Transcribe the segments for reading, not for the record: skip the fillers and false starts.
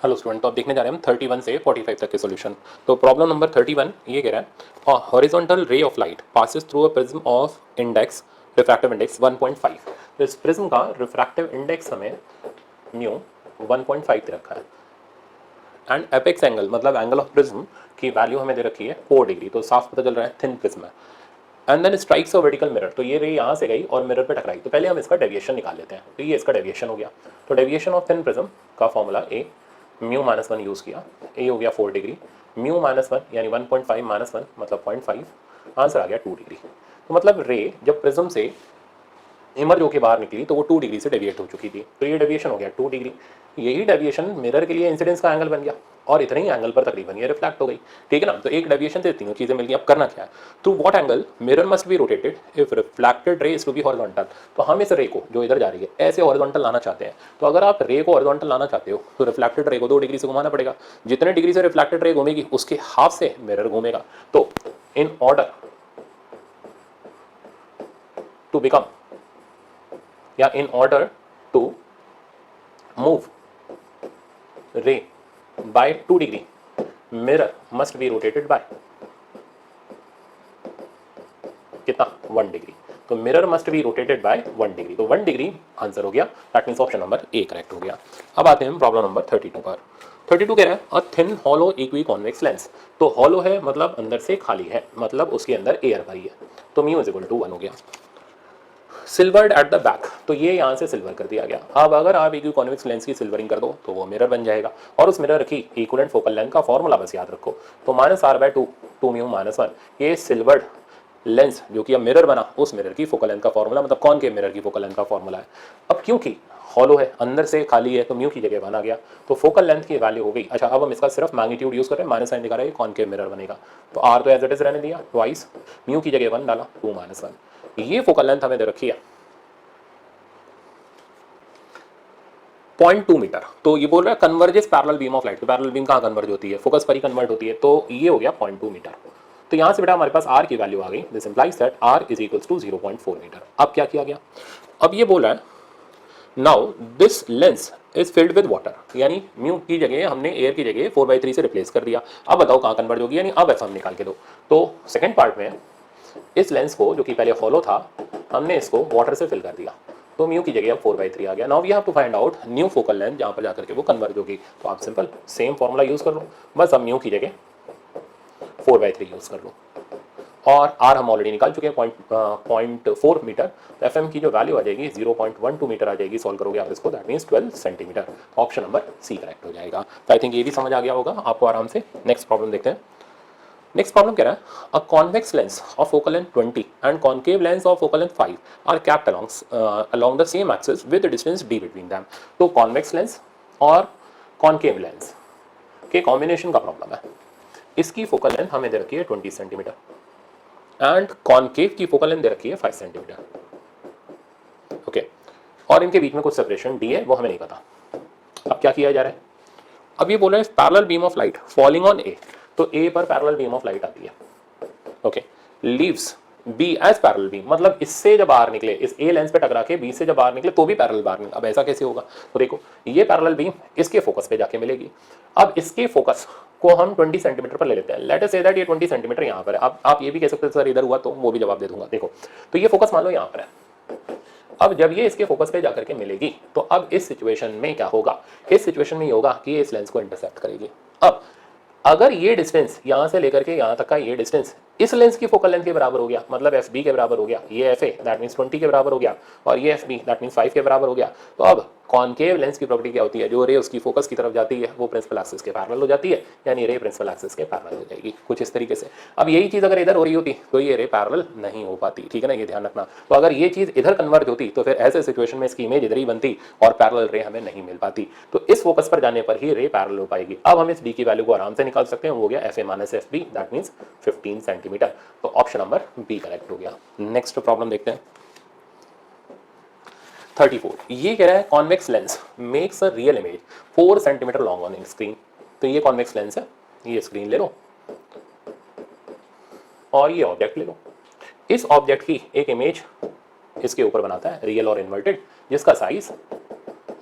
Hello student, तो अब देखने जा रहे हैं हम 31 से 45 तक के सॉल्यूशन। तो प्रॉब्लम नंबर 31 ये कह रहा है horizontal ray of light passes through a prism of index refractive index 1.5। तो इस प्रिज्म का रिफ्रैक्टिव इंडेक्स हमें म्यू 1.5 दे रखा है एंड एपेक्स एंगल मतलब एंगल ऑफ प्रिज्म की वैल्यू हमें दे रखी है 4 डिग्री। तो साफ पता चल रहा है थिन प्रिज्म है। And then strikes a vertical mirror, तो ये रे यहाँ से गई और मिरर पे टकराई। तो पहले हम इसका डेविएशन निकाल लेते हैं। तो ये इसका डेविएशन हो गया। तो डेविएशन ऑफ थिन प्रिज्म का फॉर्मूला ए म्यू -1 यूज़ किया, ए हो गया 4 डिग्री, म्यू -1 यानी 1.5 -1 मतलब 0.5, आंसर आ गया 2 डिग्री। तो मतलब रे जब प्रिज्म से इमर्ज होकर बाहर निकली तो वो 2 डिग्री से डेविएट हो चुकी थी। तो ये डेविएशन हो गया 2 डिग्री। यही डेविएशन मिरर के लिए इंसिडेंस का एंगल बन गया और इतने ही एंगल पर तकरीबन ये रिफ्लेक्ट हो गई। ठीक है ना। तो एक डेविएशन से तीनों चीजें मिल गई। अब करना क्या है, तो what angle mirror must be rotated if reflected ray is to be horizontal. तो हम इस रे को जो इधर जा रही है ऐसे हॉरिजॉन्टल लाना चाहते हैं। तो अगर आप रे को हॉरिजॉन्टल लाना चाहते हो तो रिफ्लेक्टेड रे को 2 डिग्री से घुमाना पड़ेगा। जितने डिग्री से रिफ्लेक्टेड रे घूमेगी उसके हाफ से मिरर घूमेगा। तो इन ऑर्डर टू बिकम या in order to move ray by 2 degree mirror must be rotated by कितना 1 डिग्री। तो mirror must be rotated bye 1 degree. तो 1 डिग्री आंसर हो गया। That means option number A correct हो गया। अब आते हैं प्रॉब्लम नंबर 32 पर। 32 कह रहा है a thin hollow equi convex lens. तो हॉलो है मतलब अंदर से खाली है, मतलब उसके अंदर एयर भरी है। तो म्यू इज इक्वल टू 1 हो गया। सिल्वर्ड एट द बैक, तो ये यहाँ से सिल्वर कर दिया गया। अब अगर आप एक कॉन्वेक्स लेंस की सिल्वरिंग कर दो तो वो मिरर बन जाएगा और उस मिरर की इक्विवेलेंट फोकल लेंथ का फॉर्मूला बस याद रखो। तो -r/2 2 म्यू -1 ये सिल्वर्ड लेंस जो कि अब मिरर बना उस मिरर की फोकल लेंथ का फॉर्मूला मतलब कॉनकेव मिरर की फोकल लेंथ का फॉर्मूला है। अब क्योंकि हॉलो है अंदर से खाली है तो म्यू की जगह बना गया। तो फोकल लेंथ की वैल्यू हो गई। अच्छा अब हम इसका सिर्फ मैग्नीट्यूड यूज कर रहे हैं, माइनस साइन दिखा रहा है, कॉनकेव मिरर बनेगा। तो आर तो एज इट इज रहने दिया, ट्वाइस म्यू की जगह 1 डाला 2 -1। ये फोकल लेंथ हमें दे रखी है 0.2 मीटर। तो ये बोल रहा है converges parallel beam of light. तो पैरेलल बीम कहाँ कन्वर्ज होती है, फोकस पर ही कन्वर्ट होती है। तो ये हो गया 0.2 मीटर। तो यहाँ से बेटा हमारे पास आर की वैल्यू आ गई। This implies that R is equals to 0.4 metre. अब क्या किया गया, अब ये बोल रहा है now this lens is filled with water, यानी म्यू की जगह हमने एयर की जगह 4/3 से रिप्लेस कर दिया। अब बताओ कहाँ कन्वर्ट होगी, यानी अब एफ हम निकाल के दो। तो सेकंड पार्ट में इस लेंस को जो कि पहले हॉलो था हमने इसको वाटर से फिल कर दिया। तो म्यू की जगह अब 4/3 आ गया। Now we have to find out new focal length जहाँ पर जाकर के वो कन्वर्ज होगी। तो आप सिंपल सेम फॉर्मूला यूज कर लो, बस अब म्यू की जगह 4/3 यूज कर लो। और आर हम ऑलरेडी निकाल चुके हैं 0.4 मीटर। तो एफ एम की जो वैल्यू आ जाएगी 0.12 मीटर आ जाएगी। सॉल्व करोगे आप इसको, that means 12 centimetre. Option number C correct हो जाएगा। तो आई थिंक ये भी समझ आ गया होगा आपको आराम से। नेक्स्ट प्रॉब्लम देखते हैं। नेक्स्ट प्रॉब्लम कह रहा है a convex lens of focal length 20 and concave lens of focal length 5 are kept along the same axis with distance d between them. तो कॉन्वेक्स लेंस और कॉन्केव लेंस के combination का problem है। इसकी focal length हमें दे रखी है 20 सेंटीमीटर एंड कॉन्केव की फोकल लेंथ दे रखी है 5 सेंटीमीटर। ओके, और इनके बीच में कुछ सेपरेशन d है वो हमें नहीं पता। अब क्या किया जा रहा है, अब ये बोल रहे हैं parallel beam of light falling on A. तो ए पर पैरेलल बीम ऑफ लाइट आती है। Okay, leaves B as parallel beam, मतलब इससे जब बाहर निकले, इस ए लेंस पे टकरा के बी से जब बाहर निकले तो भी पैरेलल बाहर निकले। अब ऐसा कैसे होगा, तो देखो ये पैरेलल बीम इसके फोकस पे जाके मिलेगी। अब इसके फोकस को हम 20 सेंटीमीटर पर ले लेते हैं। लेट अस से दैट ये 20 सेंटीमीटर यहाँ पर है। अब आप ये भी कह सकते हैं सर इधर हुआ, तो वो भी जवाब दे दूंगा। देखो तो ये फोकस मान लो यहाँ पर है। अब जब ये इसके फोकस पे जाकर के मिलेगी तो अब इस सिचुएशन में क्या होगा, इस सिचुएशन में ये होगा कि ये इस लेंस को इंटरसेप्ट करेगी। अब अगर ये डिस्टेंस यहाँ से लेकर के यहाँ तक का ये डिस्टेंस इस लेंस की फोकल लेंथ के बराबर हो गया, मतलब एफ बी के बराबर हो गया, ये एफ ए दैट मीन्स 20 के बराबर हो गया और ये एफ बी दैट मीन्स 5 के बराबर हो गया। तो अब कॉनकेव लेंस की प्रॉपर्टी क्या होती है, जो रे उसकी फोकस की तरफ जाती है वो प्रिंसिपल एक्सिस के पैरेलल हो जाती है, यानी रे प्रिंसिपल एक्सिस के पैरेलल हो जाएगी कुछ इस तरीके से। अब यही चीज़ अगर इधर हो रही होती तो ये रे पैरेलल नहीं हो पाती। ठीक है ना, ये ध्यान रखना। तो अगर ये चीज़ इधर कन्वर्ट होती तो फिर ऐसे सिचुएशन में इसकी इमेज इधर ही बनती और पैरेलल रे हमें नहीं मिल पाती। तो इस फोकस पर जाने पर ही रे पैरेलल हो पाएगी। अब हम इस डी की वैल्यू को आराम से निकाल सकते हैं, वो गया F A minus F B that means 15 centimetre. तो ऑप्शन नंबर बी करेक्ट हो गया। नेक्स्ट प्रॉब्लम देखते हैं 34। ये कह रहा है convex lens makes a real image 4 centimetre long on screen. तो ये कॉन्वेक्स लेंस है, ये स्क्रीन ले लो और ये ऑब्जेक्ट ले लो। इस ऑब्जेक्ट की एक इमेज इसके ऊपर बनाता है, रियल और इन्वर्टेड, जिसका साइज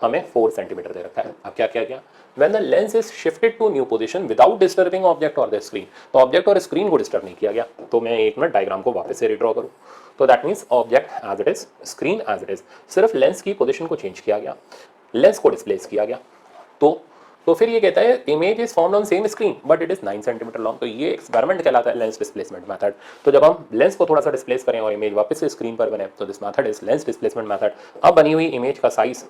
हमें 4 सेंटीमीटर दे रखा है। अब क्या किया गया, when the lens is shifted to new position without disturbing object और द स्क्रीन, तो ऑब्जेक्ट और स्क्रीन को डिस्टर्ब नहीं किया गया। तो मैं एक मिनट डायग्राम को वापस से रिड्रॉ करूँ, तो that means object as it is, screen as it is, सिर्फ लेंस की पोजीशन को चेंज किया गया, लेंस को डिस्प्लेस किया गया। तो फिर ये कहता है image is found on same screen but it is 9 centimetre long. तो ये एक्सपेरिमेंट कहलाता है लेंस डिस्प्लेसमेंट मेथड। तो जब हम लेंस को थोड़ा सा डिस्प्लेस करें और इमेज वापस से स्क्रीन पर बने, तो this method is lens displacement method. अब बनी हुई इमेज का साइज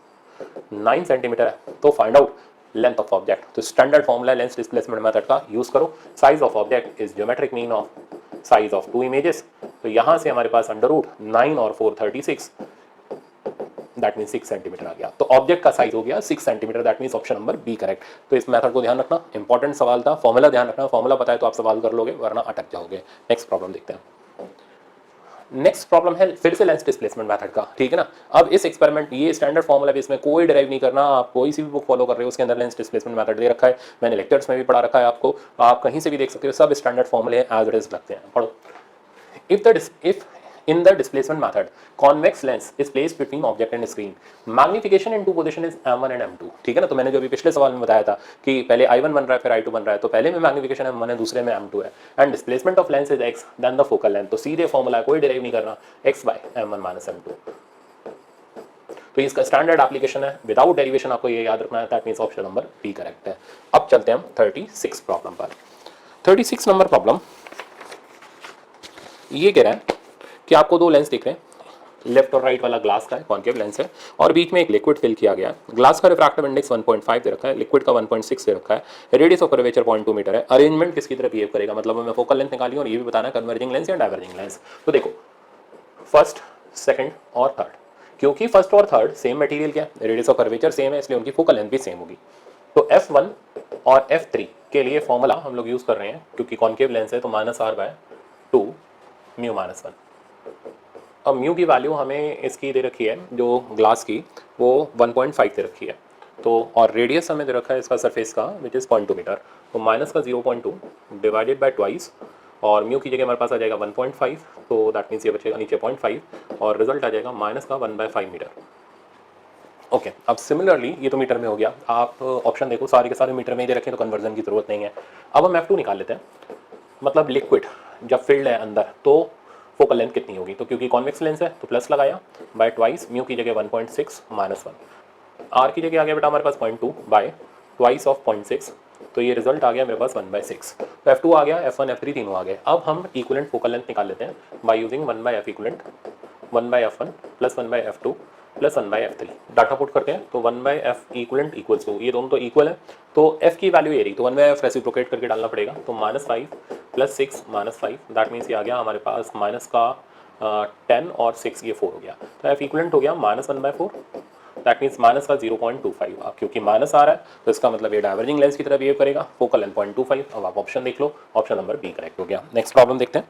9 सेंटीमीटर है, तो find out length of object. तो standard formula lens displacement method का यूज करो, size of object is geometric mean of size of 2 images. तो यहां से हमारे पास अंडर रूट 9 और 4 36, दैट मीन 6 सेंटीमीटर आ गया। तो ऑब्जेक्ट का साइज हो गया 6 centimetre, that mean option number B correct. तो इस मेथड को ध्यान रखना, इंपॉर्टेंट सवाल था, फॉर्मूला ध्यान रखना, फॉर्मूला पता है तो आप सवाल कर लोगे, वरना अटक जाओगे। नेक्स्ट प्रॉब्लम देखते हैं। नेक्स्ट प्रॉब्लम है फिर से लेंस डिस्प्लेसमेंट मेथड का, ठीक है ना। अब इस एक्सपेरिमेंट, ये स्टैंडर्ड फॉर्मूला भी, इसमें कोई डिराइव नहीं करना, आप कोई सी भी बुक फॉलो कर रहे हो उसके अंदर लेंस डिस्प्लेसमेंट मेथड दे रखा है, मैंने लेक्चर्स में भी पढ़ा रखा है आपको, आप कहीं से भी देख सकते हो, सब स्टैंडर्ड फॉर्मूले एज इट इज लगते हैं, पढ़ो। if in the displacement method convex lens is placed between object and screen, magnification in two position is m1 and m2, ठीक है ना। तो मैंने जो अभी पिछले सवाल में बताया था कि पहले i1 बन रहा है फिर i2 बन रहा है, तो पहले में मैग्निफिकेशन m1 है, दूसरे में m2 है, and displacement of lens is x then the focal length. तो सीधे फॉर्मूला है, कोई डिराइव नहीं करना, x by m1 minus m2। तो इसका स्टैंडर्ड एप्लीकेशन है, विदाउट डेरिवेशन आपको ये याद रखना है, that means option number B correct है। अब चलते हैं हम 36 प्रॉब्लम पर। 36 नंबर प्रॉब्लम ये कह रहा है कि आपको दो लेंस दिख रहे हैं, लेफ्ट और राइट वाला ग्लास का है, कॉन्केव लेंस है, और बीच में एक लिक्विड फिल किया गया है। ग्लास का रिफ्रैक्टिव इंडेक्स 1.5 दे रखा है, लिक्विड का 1.6 दे रखा है, रेडियस ऑफ कर्वेचर 0.2 मीटर है। अरेंजमेंट किसकी तरह बिहेव करेगा, मतलब हमें फोकल लेंथ निकाली और ये भी बताना है कन्वर्जिंग लेंस या डाइवर्जिंग लेंस। तो देखो फर्स्ट, सेकंड और थर्ड, क्योंकि फर्स्ट और थर्ड सेम मटेरियल क्या है, रेडियस ऑफ कर्वेचर सेम है, इसलिए उनकी फोकल लेंथ भी सेम होगी। तो F1 और F3 के लिए फॉर्मूला हम लोग यूज कर रहे हैं, क्योंकि कॉन्केव लेंस है तो -r/2 म्यू -1। अब म्यू की वैल्यू हमें इसकी दे रखी है, जो ग्लास की, वो 1.5 दे रखी है। तो और रेडियस हमें दे रखा है इसका सरफेस का, विच इज़ 0.2 मीटर। तो माइनस का 0.2 डिवाइडेड बाय ट्वाइस, और म्यू की जगह हमारे पास आ जाएगा 1.5, तो दैट मीन्स ये बचेगा नीचे 0.5 और रिजल्ट आ जाएगा माइनस का 1/5 मीटर। ओके, अब सिमिलरली ये तो मीटर में हो गया, आप ऑप्शन देखो सारे के सारे मीटर में ही दे रखें तो कन्वर्जन की जरूरत नहीं है। अब हम F2 निकाल लेते हैं, मतलब लिक्विड जब फिल्ड है अंदर तो फोकल लेंथ कितनी होगी। तो क्योंकि कॉन्वेक्स लेंस है तो प्लस लगाया बाय ट्वाइस, म्यू की जगह 1.6 -1, आर की जगह आ गया बेटा हमारे पास 0.2 बाय ट्वाइस ऑफ 0.6, तो ये रिजल्ट आ गया मेरे पास 1/6। तो F2 आ गया, F1 F3 तीनों आ गए। अब हम इक्विवेलेंट फोकल लेंथ निकाल लेते हैं by using 1/f equivalent, 1/f1 plus 1/f2 plus 1/f3। Data put करते हैं तो 1/f इक्विवेलेंट इक्वल्स टू, ये दोनों तो इक्वल है, तो f की वैल्यू ये रही, तो 1/f रेसिप्रोकेट करके डालना पड़ेगा। तो -5 प्लस 6 -5, दैट मीन्स ये आ गया हमारे पास माइनस का 10 और 6 ये 4 हो गया। तो f इक्विवेलेंट हो गया -1/4, दैट मीन्स माइनस का 0.25। अब क्योंकि माइनस आ रहा है तो इसका मतलब ये डाइवर्जिंग लेंस की तरह बिहेव करेगा, फोकल लेंथ 0.25। अब आप ऑप्शन देख लो, ऑप्शन नंबर बी करेक्ट हो गया। नेक्स्ट प्रॉब्लम देखते हैं।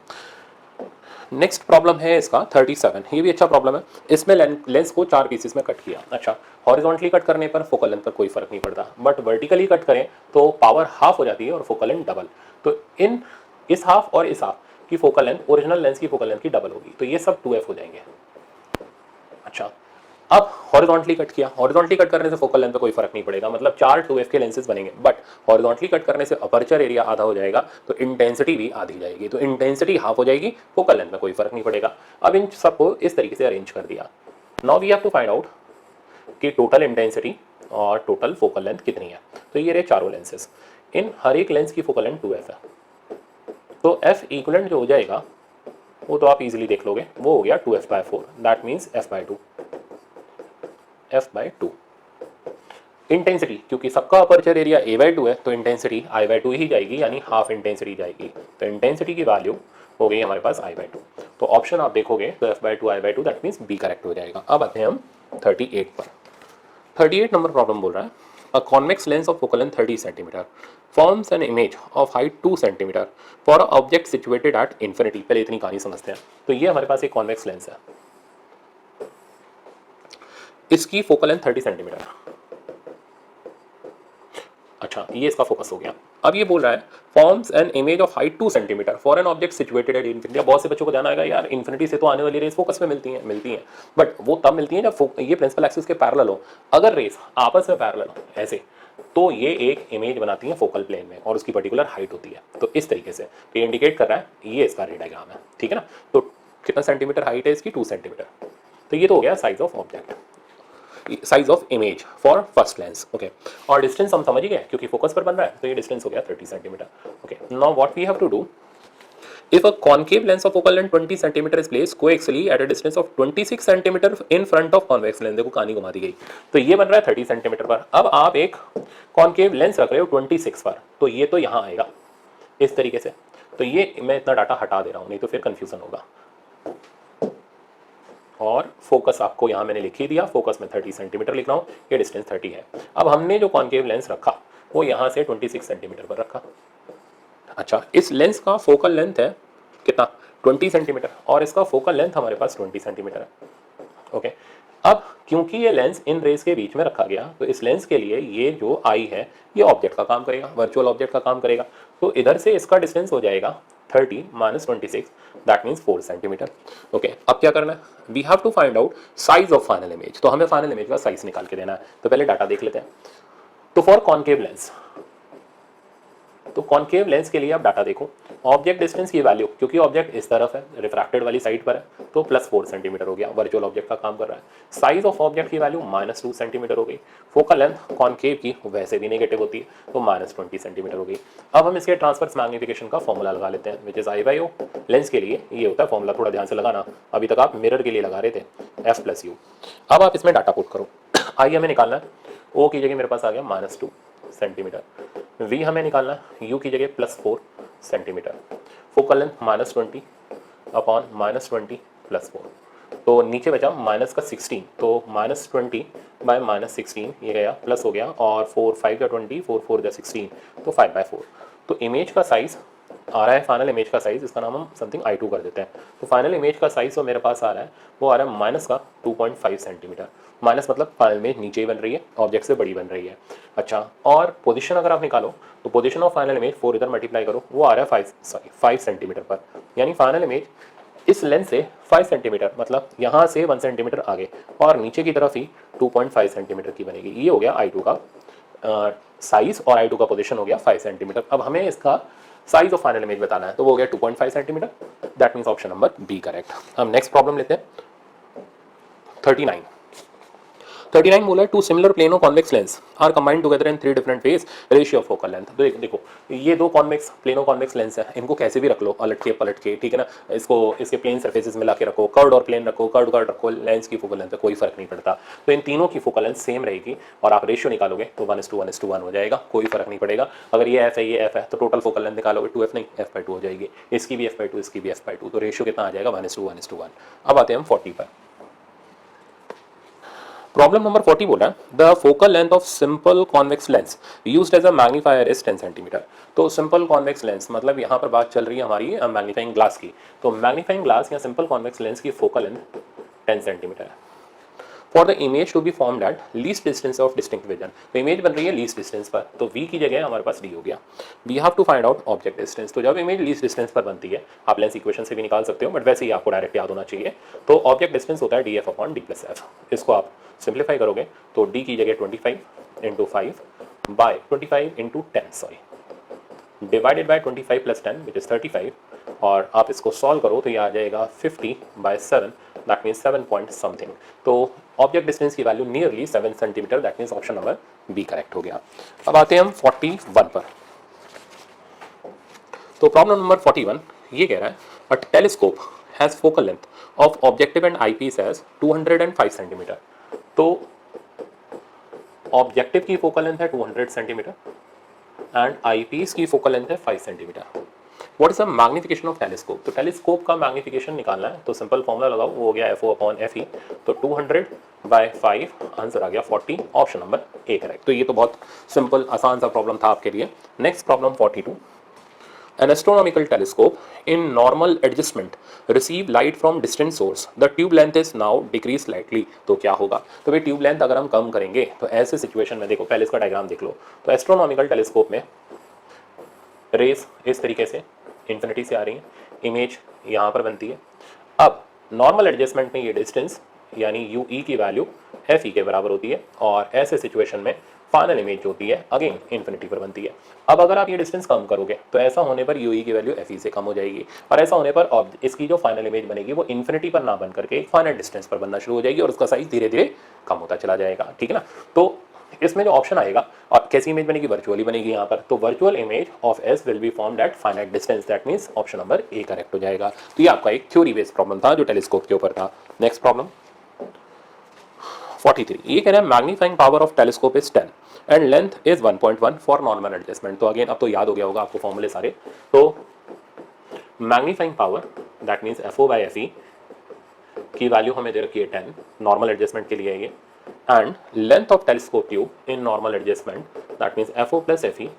नेक्स्ट प्रॉब्लम है इसका 37, ये भी अच्छा प्रॉब्लम है। इसमें लेंस को 4 पीसेस में कट किया। अच्छा, हॉरिजॉन्टली कट करने पर फोकल लेंथ पर कोई फर्क नहीं पड़ता, बट वर्टिकली कट करें तो पावर हाफ हो जाती है और फोकल लेंथ डबल। तो इस हाफ और इस हाफ की फोकल लेंथ ओरिजिनल लेंस की फोकल लेंथ की डबल होगी, तो ये सब 2f हो जाएंगे। अच्छा, अब हॉरिजॉन्टली कट किया, हॉरिजॉन्टली कट करने से फोकल लेंथ पे कोई फर्क नहीं पड़ेगा, मतलब 4 2f के लेंसेज बनेंगे, बट हॉरिजॉन्टली कट करने से अपर्चर एरिया आधा हो जाएगा तो इंटेंसिटी भी आधी जाएगी, तो इंटेंसिटी हाफ हो जाएगी, फोकल लेंथ में कोई फर्क नहीं पड़ेगा। अब इन सबको इस तरीके से अरेंज कर दिया। Now we have to find out कि टोटल इंटेंसिटी और टोटल फोकल लेंथ कितनी है। तो ये रहे चारों लेंसेज, इन हर एक लेंस की फोकल लेंथ 2f है, तो f इक्विवेलेंट जो हो जाएगा वो तो आप इजीली देख लोगे, वो हो गया 2f/4, that means f/2, f/2। Intensity, क्योंकि सबका अपर्चर एरिया a/2 है तो इंटेंसिटी i/2 ही जाएगी, यानी हाफ इंटेंसिटी जाएगी। तो इंटेंसिटी की वैल्यू हो गई हमारे पास i/2। तो ऑप्शन आप देखोगे तो f/2 i/2, that means B correct हो जाएगा। अब आते हैं हम 38 पर। 38 नंबर प्रॉब्लम बोल रहा है, a convex lens of focal length 30 centimetre forms an image of height 2 centimetre for a object situated at infinity. पहले इतनी कहानी समझते हैं। तो ये हमारे पास एक कॉन्वेक्स लेंस है, इसकी फोकल लेंथ 30 सेंटीमीटर। अच्छा, ये इसका फोकस हो गया। अब ये बोल रहा है forms an image of height 2 centimetre for an object situated at infinity. बहुत से बच्चों को ध्यान आएगा यार इन्फिनिटी से तो आने वाली रेस फोकस में मिलती हैं, बट वो तब मिलती हैं जब ये प्रिंसिपल एक्सिस के पैरेलल हो। अगर रेस आपस में पैरेलल हो ऐसे, तो ये एक इमेज बनाती है फोकल प्लेन में और उसकी पर्टिकुलर हाइट होती है। तो इस तरीके से ये इंडिकेट कर रहा है, ये इसका रे डायग्राम है, ठीक है ना। तो कितना सेंटीमीटर हाइट है इसकी, 2 सेंटीमीटर। तो ये तो हो गया size of object, size of image for first lens. Okay, और डिस्टेंस हम समझ ही गए क्योंकि फोकस पर बन रहा है, तो ये डिस्टेंस हो गया 30 centimetre. Okay, now what we have to do, if a concave lens of focal length 20 cm is placed coaxially at a distance of 26 cm in front of convex lens, देखो कहानी घुमा दी गई। तो ये बन रहा है 30 सेंटीमीटर पर। अब आप एक कॉन्केव लेंस रख रहे हो 26 पर, तो ये तो यहाँ आएगा इस तरीके से। तो ये मैं इतना डाटा हटा दे रहा हूँ, नहीं तो फिर कंफ्यूजन होगा। और फोकस आपको यहाँ मैंने लिख ही दिया, फोकस में 30 सेंटीमीटर लिख रहा हूँ, ये डिस्टेंस 30 है। अब हमने जो कॉन्केव लेंस रखा वो यहाँ से 26 सेंटीमीटर पर रखा। अच्छा, इस लेंस का फोकल लेंथ है कितना, 20 सेंटीमीटर, और इसका फोकल लेंथ हमारे पास 20 सेंटीमीटर है। ओके, अब क्योंकि ये लेंस इन रेस के बीच में रखा गया, तो इस लेंस के लिए ये जो आई है ये ऑब्जेक्ट का काम करेगा, वर्चुअल ऑब्जेक्ट का काम करेगा। तो इधर से इसका डिस्टेंस हो जाएगा 30 - 26, दैट मीन्स 4 सेंटीमीटर। ओके, अब क्या करना है, we have to find out size of final image. तो हमें फाइनल इमेज का साइज निकाल के देना है। तो पहले डाटा देख लेते हैं। तो फॉर कॉन्केव लेंस, तो कॉन्केव लेंस के लिए आप डाटा देखो, ऑब्जेक्ट डिस्टेंस की वैल्यू, क्योंकि ऑब्जेक्ट इस तरफ है, रिफ्रैक्टेड वाली साइड पर है, तो +4 सेंटीमीटर हो गया, वर्चुअल ऑब्जेक्ट का काम कर रहा है। साइज ऑफ ऑब्जेक्ट की वैल्यू -2 सेंटीमीटर हो गई। फोकल लेंथ कॉन्केव की वैसे भी नेगेटिव होती है, तो -20 सेंटीमीटर हो गई। अब हम इसके ट्रांसवर्स मैग्निफिकेशन का फॉर्मूला लगा लेते हैं, विच इज I/O। लेंस के लिए ये होता है फॉर्मूला, थोड़ा ध्यान से लगाना, अभी तक आप मिरर के लिए लगा रहे थे, F+U। अब आप इसमें डाटा पुट करो। I हमें निकालना है, O की जगह मेरे पास आ गया -2 सेंटीमीटर, V हमें निकालना है, U की जगह +4 सेंटीमीटर, फोकल लेंथ -20 अपॉन -20 +4, तो नीचे बचा माइनस का 16, तो -20 बाय -16 ये गया, प्लस हो गया, और 4 5 का 20, 4 4 का 16, तो 5/4। तो इमेज का साइज आ रहा है, फाइनल इमेज का साइज, इसका नाम हम समथिंग I2 कर देते हैं। तो फाइनल इमेज का साइज जो मेरे पास आ रहा है वो आ रहा है माइनस का 2.5 सेंटीमीटर। माइनस मतलब फाइनल इमेज नीचे ही बन रही है, ऑब्जेक्ट से बड़ी बन रही है। अच्छा, और पोजीशन अगर आप निकालो तो पोजीशन ऑफ फाइनल इमेज 4 इधर मल्टीप्लाई करो, वो आ रहा है 5 सेंटीमीटर पर। यानी फाइनल इमेज इस लेंस से 5 सेंटीमीटर, मतलब यहाँ से 1 सेंटीमीटर आगे और नीचे की तरफ ही 2.5 सेंटीमीटर की बनेगी। ये हो गया I2 का साइज, और I2 का पोजीशन हो गया 5 सेंटीमीटर। अब हमें इसका साइज ऑफ फाइनल इमेज बताना है, तो वो हो गया 2.5 centimetre, that means option number B correct. हम नेक्स्ट प्रॉब्लम लेते हैं 39 बोला है, two similar plano convex lens are combined together in 3 different ways, ratio of focal length. तो देखो ये दो प्लेनो कॉन्वेक्स लेंस है, इनको कैसे भी रख लो, पलट के, ठीक है ना, इसको इसके प्लेन सरफेसेस में लाके रखो, कर्व्ड और प्लेन रखो, कर्व्ड रखो, लेंस की फोकल लेंथ कोई फर्क नहीं पड़ता। तो इन तीनों की फोकल लेंथ सेम रहेगी, और आप रेशियो निकालोगे तो 1:1:1 हो जाएगा, कोई फर्क नहीं पड़ेगा। अगर ये F है ये F है, तो टोटल फोकल लेंथ निकालोगे 2F नहीं F/2 हो जाएगी, इसकी भी F/2 इसकी भी F/2, तो रेशियो कितना आ जाएगा 1:1:1। अब आते हैं हम 40 पर। प्रॉब्लम नंबर 40 बोला है, the focal length of simple convex lens used as a magnifier is 10 centimetre. तो सिंपल कॉन्वेक्स लेंस मतलब यहाँ पर बात चल रही है हमारी मैग्नीफाइंग ग्लास की। तो मैग्नीफाइंग ग्लास या सिंपल कॉन्वेक्स लेंस की फोकल लेंथ 10 सेंटीमीटर है। For the image to be formed at least distance of distinct vision, तो इमेज बन रही है लीस्ट डिस्टेंस पर, तो V की जगह हमारे पास D हो गया। We have to find out object distance. तो जब इमेज लीस्ट डिस्टेंस पर बनती है, आप लेंस इक्वेशन से भी निकाल सकते हो, बट वैसे ही आपको डायरेक्ट याद होना चाहिए। तो ऑब्जेक्ट डिस्टेंस होता है DF/D+F। इसको आप सिंप्लीफाई करोगे तो D की जगह 25 × 5 by 25 × 10 sorry divided by 25 + 10 which is 35, और आप इसको सॉल्व करो तो ये आ जाएगा 50/7, दैट मीन्स 7 पॉइंट समथिंग। तो ऑब्जेक्ट डिस्टेंस की value nearly 7 centimetre, that means option number B correct हो गया। अब आते हैं हम 41 पर। तो प्रॉब्लम नंबर 41 ये कह रहा है, a telescope has focal length of objective and eyepiece as 205 centimetre. तो ऑब्जेक्टिव की फोकल लेंथ है 200 सेंटीमीटर एंड आईपीस की फोकल लेंथ है 5 centimetre. What is the magnification of telescope? तो टेलीस्कोप का मैग्निफिकेशन निकालना है, तो सिंपल फॉर्मूला लगाओ, वो हो गया FO/FE। तो 200/5 आंसर आ गया 40, ऑप्शन नंबर ए करेक्ट। तो ये तो बहुत सिंपल आसान सा प्रॉब्लम था आपके लिए। Next problem 42, An astronomical telescope in normal adjustment receive light from distant source. The tube length is now decreased slightly. तो क्या होगा? तो भाई ट्यूब लेंथ अगर हम कम करेंगे तो ऐसे सिचुएशन में देखो, पहले इसका डायग्राम देख लो। तो एस्ट्रोनॉमिकल टेलीस्कोप में रेस इस तरीके से इन्फिनिटी से आ रही है, इमेज यहाँ पर बनती है। अब नॉर्मल एडजस्टमेंट में ये डिस्टेंस यानी यू ई की वैल्यू एफ ई के बराबर होती है और ऐसे सिचुएशन में फाइनल इमेज होती है अगेन इन्फिनिटी पर बनती है। अब अगर आप ये डिस्टेंस कम करोगे तो ऐसा होने पर यू ई की वैल्यू एफ ई से कम हो जाएगी और ऐसा होने पर इसकी जो फाइनल इमेज बनेगी वो इन्फिनिटी पर ना बन करके एक फाइनल डिस्टेंस पर बनना शुरू हो जाएगी और उसका साइज धीरे धीरे कम होता चला जाएगा, ठीक है ना। तो इसमें जो ऑप्शन आएगा और कैसी इमेज बनेगी, वर्चुअली बनेगी यहाँ पर। तो virtual image of S will be formed eight finite distance, that means option number A correct हो जाएगा। तो ये आपका एक थ्योरी बेस्ड प्रॉब्लम था जो टेलीस्कोप के ऊपर था। नेक्स्ट प्रॉब्लम 43, ये कह रहे हैं magnifying power of telescope is 10 and length is 1.1 for normal adjustment. तो अगेन अब तो याद हो गया होगा आपको फॉर्मूले सारे। तो magnifying power that means F O by F E की वैल्यू हमें दे रखी है 10 नॉर्मल एडजस्टमेंट के लिए ये, and length of telescope tube in normal adjustment that means F O plus F E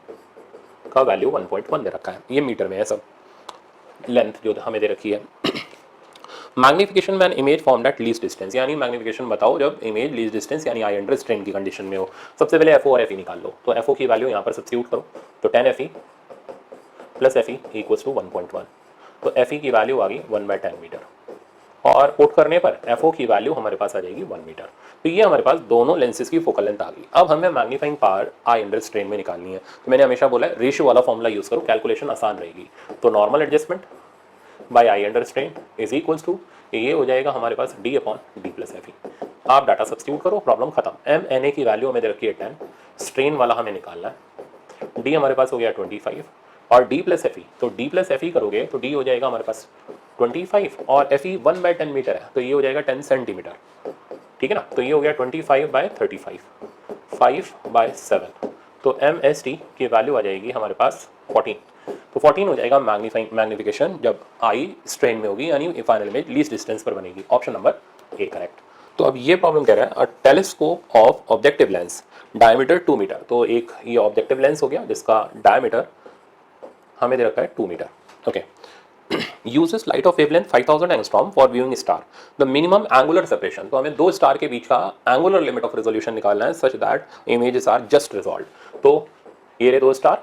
का वैल्यू 1.1 दे रखा है। ये मीटर में है सब लेंथ जो हमें दे रखी है। Magnification man image form eight least distance, यानी मैग्निफिकेशन बताओ जब इमेज लीस्ट डिस्टेंस यानी आई अंडर स्ट्रेन की कंडीशन में हो। सबसे पहले एफ ओ और एफ ई निकाल लो। तो एफ ओ की वैल्यू यहाँ पर सब्स्टिट्यूट करो, तो 10 F E plus F E equals to 1.1। तो एफ ई की वैल्यू आ गई 1/10 मीटर और पुट करने पर एफ ओ की वैल्यू हमारे पास आ जाएगी 1 मीटर। तो ये हमारे पास दोनों लेंसेज की फोकल लेंथ आ गई। अब हमें मैग्नीफाइंग पावर आई अंडर स्ट्रेन में निकालनी है। तो मैंने हमेशा बोला है रेशियो वाला फॉर्मूला यूज करो, कैलकुलेशन आसान रहेगी। तो normal adjustment by eye under strain is equals to, ये हो जाएगा हमारे पास d upon d plus F E. आप डाटा सब्स्टिट्यूट करो, प्रॉब्लम खत्म। एम एन ए की वैल्यू हमें दे रखी है 10, स्ट्रेन वाला हमें निकालना है। d हमारे पास हो गया 25 और d प्लस एफ ई, तो d प्लस एफ ई करोगे तो d हो जाएगा हमारे पास 25 और एफ ई 1/10 मीटर है तो ये हो जाएगा 10 सेंटीमीटर, ठीक है ना। तो ये हो गया 25/35, 5/7। तो एम एस टी की वैल्यू आ जाएगी हमारे पास 14। तो 14 हो जाएगा मैग्निफिकेशन जब आई स्ट्रेन में होगी यानी फाइनल इमेज लीस्ट डिस्टेंस पर बनेगी। Option number A correct. तो अब ये प्रॉब्लम कह रहा है a telescope of objective lens diameter 2 metre. तो एक ये ऑब्जेक्टिव लेंस हो गया जिसका डायमीटर हमें दे रखा है 2 metre, okay. uses light of wavelength 5000 angstrom for viewing star. The minimum angular separation, तो हमें दो स्टार के बीच का angular limit of resolution निकालना है such that images are just resolved। तो ये रहे दो स्टार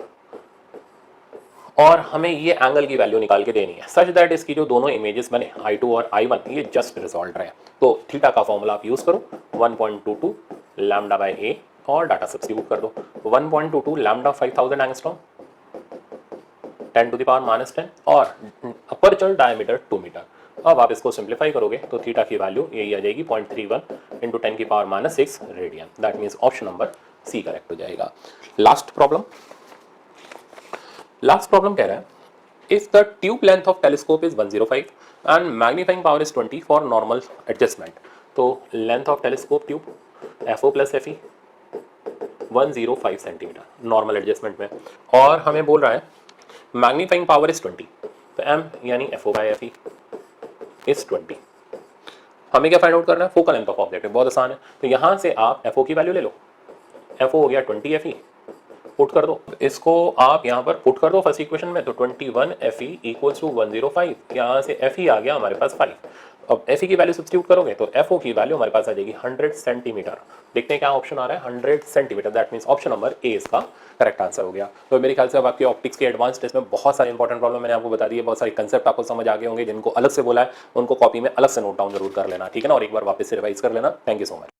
और हमें ये एंगल की वैल्यू निकाल के देनी है सच दैट इसकी जो दोनों इमेजेस बने I2 और I1 ये जस्ट रिजॉल्व रहे। तो थीटा का फॉर्मूला आप यूज करो 1.22 लैम्डा बाय ए और डाटा सब्स्टिट्यूट कर दो। 1.22 lambda 5000 angstrom 10 to the power -10 और अपर्चर डायमीटर 2 मीटर। अब आप इसको सिंप्लीफाई करोगे तो थीटा की वैल्यू यही आ जाएगी 0.31 इंटू 10 की power -6 radian. That means option number C correct हो जाएगा। लास्ट प्रॉब्लम कह रहा है if the tube length of telescope is 105 and magnifying power is 20 for normal adjustment. तो length of telescope tube FO plus FE 105 centimetre normal adjustment में और हमें बोल रहा है मैग्नीफाइंग पावर इज 20। तो m यानी FO बाय FE इज 20। हमें क्या फाइंड आउट करना है, फोकल लेंथ ऑफ ऑब्जेक्ट। बहुत आसान है। तो यहाँ से आप FO की वैल्यू ले लो, FO हो गया 20 FE, पुट कर दो इसको आप यहाँ पर पुट कर दो फर्स्ट इक्वेशन में। तो 21 FE इक्वल्स टू 105, यहाँ से FE आ गया हमारे पास 5। अब FE की वैल्यू सब्स्टिट्यूट करोगे तो FO की वैल्यू हमारे पास आ जाएगी 100 सेंटीमीटर। देखते हैं क्या ऑप्शन आ रहा है, 100 centimetre. That means option number ए इसका करेक्ट आंसर हो गया। तो मेरे ख्याल से अब आपके ऑप्टिक्स के एडवांस टेस्ट में बहुत सारे इंपॉर्टेंट प्रॉब्लम मैंने आपको बता दिए, बहुत सारे कंसेप्ट आपको समझ आ गए होंगे। जिनको अलग से बोला है उनको कॉपी में अलग से नोट डाउन जरूर कर लेना, ठीक है ना, और एक बार वापस से रिवाइज कर लेना। Thank you so much.